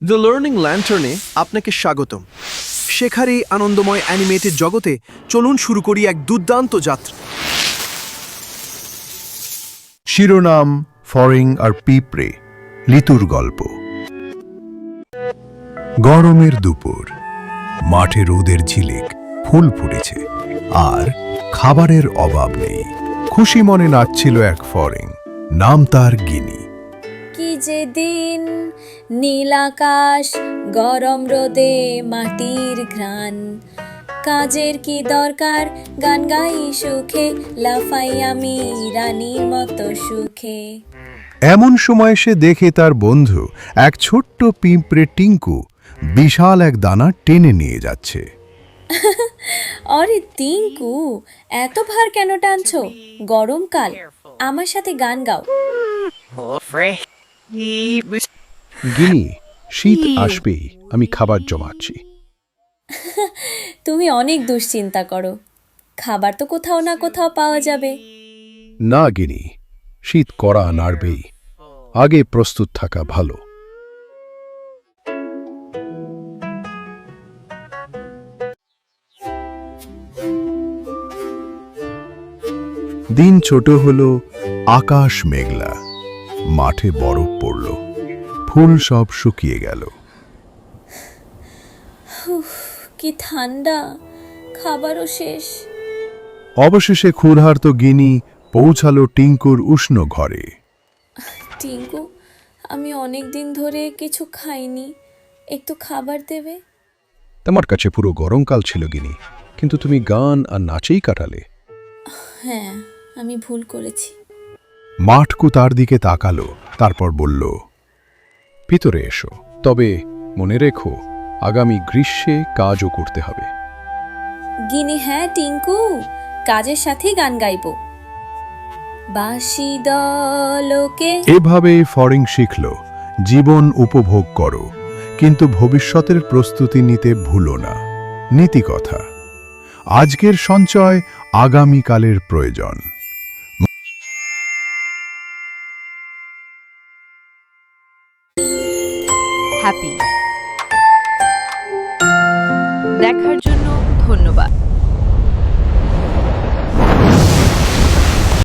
The learning ল্যান্টার্নে আপনাকে স্বাগতম। শেখার এই আনন্দময় অ্যানিমেটেড জগতে চলুন শুরু করি এক দুর্দান্ত যাত্রা। শিরোনাম ফড়িং আর পিঁপড়ে, লিতুর গল্প। গরমের দুপুর, মাঠে রোদের ঝিলিক, ফুল ফুটেছে আর খাবারের অভাব নেই। খুশি মনে নাচছিল এক ফড়িং, নাম তার গিনি। কি যে দিন, নীল আকাশ, গরম রোদে মাটির ঘ্রাণ। কাজের কি দরকার, গান গাই সুখে, লাফাই আমি রানীর মতো সুখে। এমন সময় সে দেখে তার বন্ধু এক ছোট্ট পিঁপড়ে টিঙ্কু বিশাল এক দানা টেনে নিয়ে যাচ্ছে। অরে টিঙ্কু, এত ভার কেন টানছো? গরমকাল, আমার সাথে গান গাও। গিনি, শীত আসবেই, আমি খাবার জমাচ্ছি। তুমি অনেক দুশ্চিন্তা করো, খাবার তো কোথাও না কোথাও পাওয়া যাবে। না গিনি, শীত করা নাড়বেই, আগে প্রস্তুত থাকা ভালো। দিন ছোট হলো, আকাশ মেঘলা, মাঠে বরফ পড়ল, ফুল সব শুকিয়ে গেল। কি ঠান্ডা, খাবারও শেষ। অবশেষে ক্ষুধার্ত গিনি পৌঁছালো টিঙ্কুর উষ্ণ ঘরে। টিঙ্কু, আমি অনেক দিন ধরে কিছু খাইনি, একটু খাবার দেবে? তোমার কাছে পুরো গরমকাল ছিল গিনি, কিন্তু তুমি গান আর নাচেই কাটালে। হ্যাঁ, আমি ভুল করেছি। মাঠকু তার দিকে তাকালো, তারপর বলল, ভিতরে এসো, তবে মনে রেখো আগামী গ্রীষ্মে কাজও করতে হবে। গিনি, হ্যাঁ টিঙ্কু, কাজের সাথে গান গাইব। বাঁশি দলকে। এভাবেই ফড়িং শিখল, জীবন উপভোগ করো, কিন্তু ভবিষ্যতের প্রস্তুতি নিতে ভুলো না। নীতিকথা, আজকের সঞ্চয় আগামীকালের প্রয়োজন। হ্যাপি দেখার জন্য ধন্যবাদ।